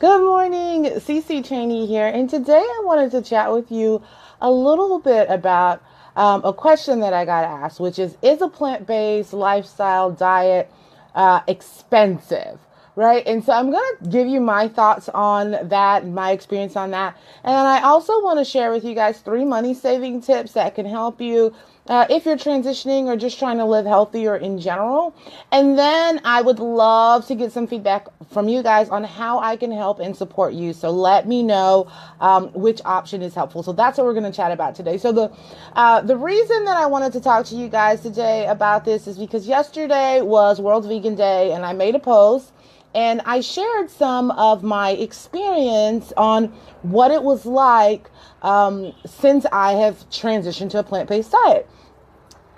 Good morning, Cece Cheney here, and today I wanted to chat with you a little bit about a question that I got asked, which is a plant-based lifestyle diet expensive? Right? And so I'm going to give you my thoughts on that, my experience on that. And then I also want to share with you guys three money saving tips that can help you if you're transitioning or just trying to live healthier in general. And then I would love to get some feedback from you guys on how I can help and support you. So let me know which option is helpful. So that's what we're going to chat about today. So the reason that I wanted to talk to you guys today about this is because yesterday was World Vegan Day, and I made a post and I shared some of my experience on what it was like since I have transitioned to a plant-based diet.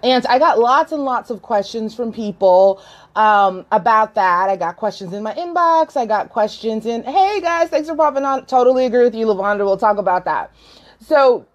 And I got lots and lots of questions from people about that. I got questions in my inbox. I got questions in, hey guys, thanks for popping on. Totally agree with you, Lavonda. We'll talk about that. So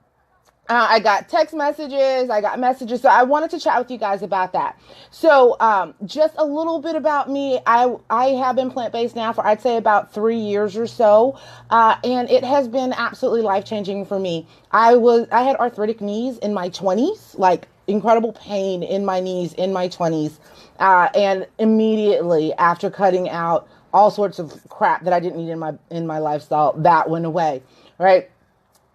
I got text messages, I got messages. So I wanted to chat with you guys about that. So just a little bit about me. I have been plant-based now for I'd say about 3 years or so. And it has been absolutely life-changing for me. I had arthritic knees in my 20s, like incredible pain in my knees in my 20s. And immediately after cutting out all sorts of crap that I didn't need in my lifestyle, that went away, right?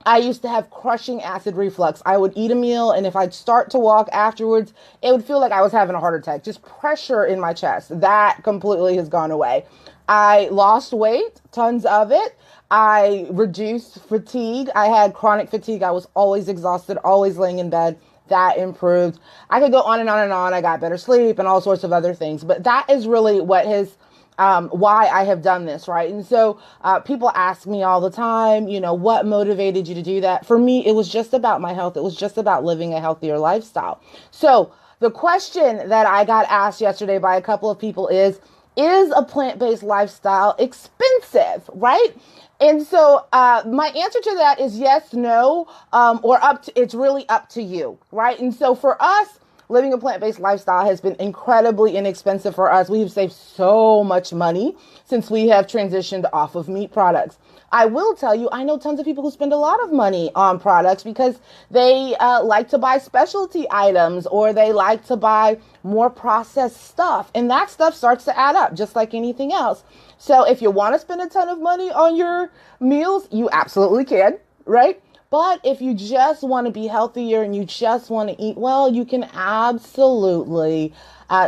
I used to have crushing acid reflux. I would eat a meal, and if I'd start to walk afterwards, it would feel like I was having a heart attack. Just pressure in my chest. That completely has gone away. I lost weight, tons of it. I reduced fatigue. I had chronic fatigue. I was always exhausted, always laying in bed. That improved. I could go on and on and on. I got better sleep and all sorts of other things. But that is really what has why I have done this, right? And so people ask me all the time, what motivated you to do that? For me, it was just about my health. It was just about living a healthier lifestyle. So the question that I got asked yesterday by a couple of people is a plant-based lifestyle expensive, right? And so my answer to that is yes, no, or it's really up to you, right? And so for us, living a plant-based lifestyle has been incredibly inexpensive for us. We've saved so much money since we have transitioned off of meat products. I will tell you, I know tons of people who spend a lot of money on products because they like to buy specialty items or they like to buy more processed stuff. And that stuff starts to add up just like anything else. So if you want to spend a ton of money on your meals, you absolutely can, right? But if you just want to be healthier and you just want to eat well, you can absolutely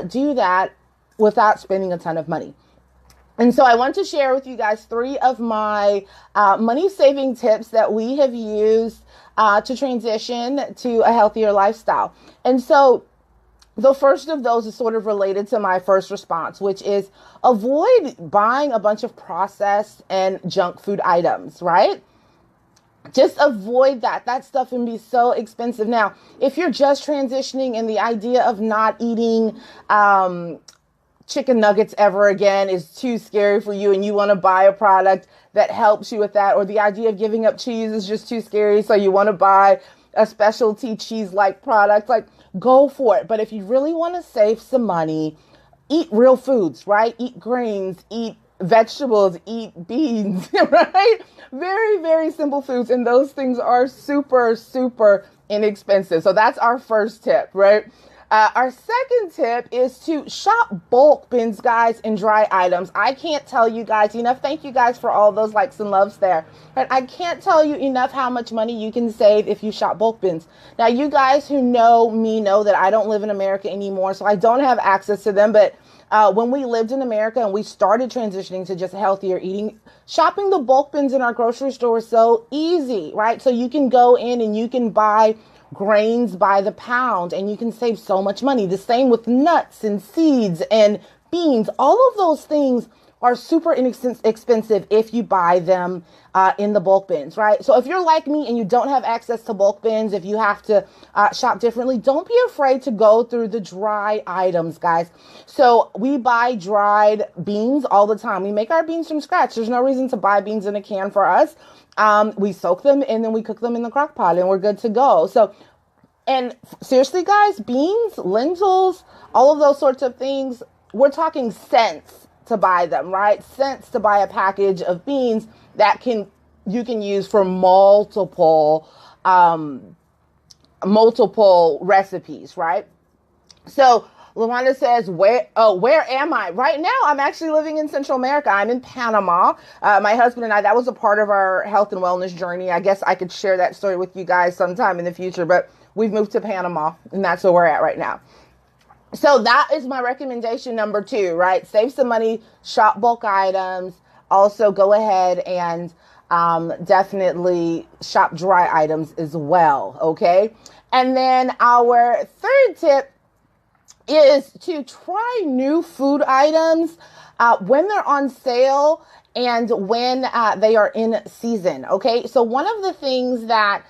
do that without spending a ton of money. And so I want to share with you guys three of my money saving tips that we have used to transition to a healthier lifestyle. And so the first of those is sort of related to my first response, which is avoid buying a bunch of processed and junk food items, right? Just avoid that. That stuff can be so expensive. Now, if you're just transitioning and the idea of not eating chicken nuggets ever again is too scary for you and you want to buy a product that helps you with that, or the idea of giving up cheese is just too scary, so you want to buy a specialty cheese-like product, like go for it. But if you really want to save some money, eat real foods, right? Eat grains, eat vegetables, eat beans, right? Very, very simple foods. And those things are super, super inexpensive. So that's our first tip, right? Our second tip is to shop bulk bins, guys, and dry items. I can't tell you guys enough. Thank you guys for all those likes and loves there. But I can't tell you enough how much money you can save if you shop bulk bins. Now, you guys who know me know that I don't live in America anymore, so I don't have access to them. But when we lived in America and we started transitioning to just healthier eating, shopping the bulk bins in our grocery store was so easy, right? So you can go in and you can buy grains by the pound and you can save so much money. The same with nuts and seeds and beans. All of those things are super inexpensive if you buy them in the bulk bins, right? So if you're like me and you don't have access to bulk bins, if you have to shop differently, don't be afraid to go through the dry items, guys. So we buy dried beans all the time. We make our beans from scratch. There's no reason to buy beans in a can for us. We soak them and then we cook them in the crock pot and we're good to go. So, and seriously, guys, beans, lentils, all of those sorts of things, we're talking cents to buy them, right? Cents to buy a package of beans that you can use for multiple recipes, right? So Luanda says, where am I? Right now, I'm actually living in Central America. I'm in Panama. My husband and I, that was a part of our health and wellness journey. I guess I could share that story with you guys sometime in the future, but we've moved to Panama, and that's where we're at right now. So that is my recommendation number 2, right? Save some money, shop bulk items. Also go ahead and definitely shop dry items as well, okay? And then our third tip is to try new food items when they're on sale and when they are in season, okay? So one of the things that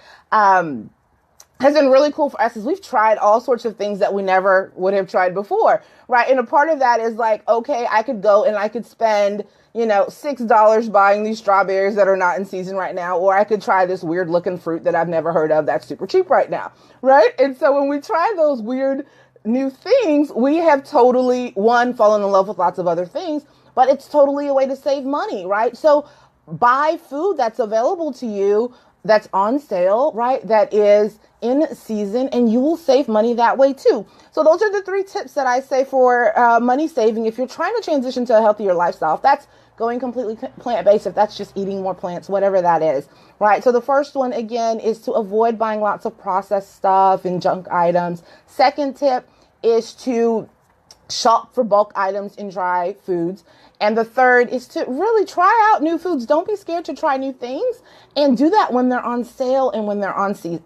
has been really cool for us is we've tried all sorts of things that we never would have tried before, right? And a part of that is like, okay, I could go and I could spend, $6 buying these strawberries that are not in season right now, or I could try this weird looking fruit that I've never heard of that's super cheap right now, right? And so when we try those weird new things, we have totally, fallen in love with lots of other things, but it's totally a way to save money, right? So buy food that's available to you, that's on sale, right? That is in season, and you will save money that way too. So those are the 3 tips that I say for money saving if you're trying to transition to a healthier lifestyle. If that's going completely plant-based, if that's just eating more plants, whatever that is, right? So the first one, again, is to avoid buying lots of processed stuff and junk items. Second tip is to shop for bulk items in dry foods. And the third is to really try out new foods. Don't be scared to try new things, and do that when they're on sale and when they're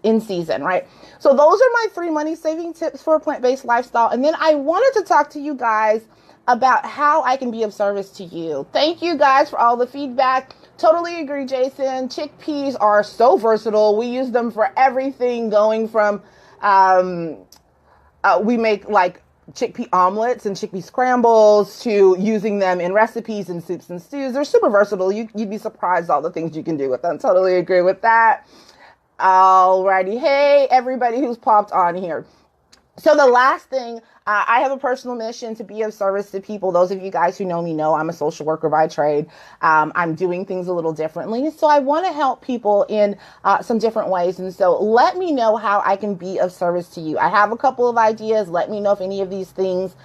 in season, right? So those are my 3 money saving tips for a plant-based lifestyle. And then I wanted to talk to you guys about how I can be of service to you. Thank you guys for all the feedback. Totally agree, Jason. Chickpeas are so versatile. We use them for everything, going from we make like chickpea omelets and chickpea scrambles to using them in recipes and soups and stews. They're super versatile. You'd be surprised all the things you can do with them. Totally agree with that. Alrighty. Hey, everybody who's popped on here. So the last thing, I have a personal mission to be of service to people. Those of you guys who know me know I'm a social worker by trade. I'm doing things a little differently. So I want to help people in some different ways. And so let me know how I can be of service to you. I have a couple of ideas. Let me know if any of these things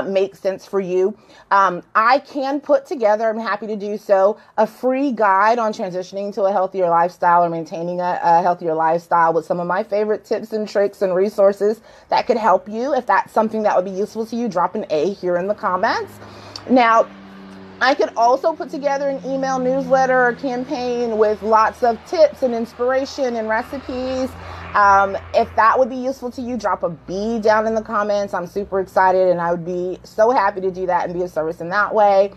make sense for you. I can put together, I'm happy to do so, a free guide on transitioning to a healthier lifestyle or maintaining a healthier lifestyle with some of my favorite tips and tricks and resources that could help you. If that's something that would be useful to you, drop an A here in the comments. Now, I could also put together an email newsletter or campaign with lots of tips and inspiration and recipes. If that would be useful to you, drop a B down in the comments. I'm super excited, and I would be so happy to do that and be of service in that way.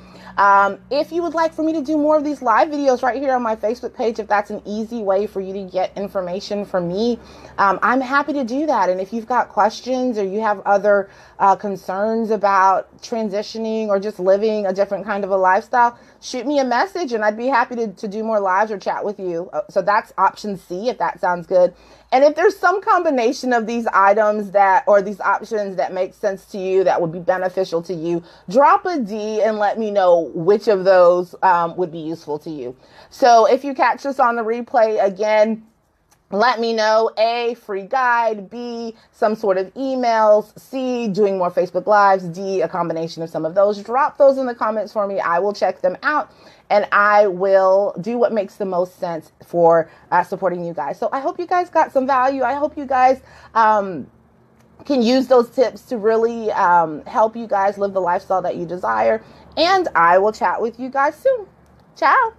If you would like for me to do more of these live videos right here on my Facebook page, if that's an easy way for you to get information from me, I'm happy to do that. And if you've got questions or you have other concerns about transitioning or just living a different kind of a lifestyle, shoot me a message and I'd be happy to do more lives or chat with you. So that's option C, if that sounds good. And if there's some combination of these items or these options that make sense to you, that would be beneficial to you, drop a D and let me know which of those would be useful to you. So if you catch this on the replay, again, let me know. A, free guide. B, some sort of emails. C, doing more Facebook Lives. D, a combination of some of those. Drop those in the comments for me. I will check them out, and I will do what makes the most sense for supporting you guys. So I hope you guys got some value. I hope you guys can use those tips to really help you guys live the lifestyle that you desire. And I will chat with you guys soon. Ciao.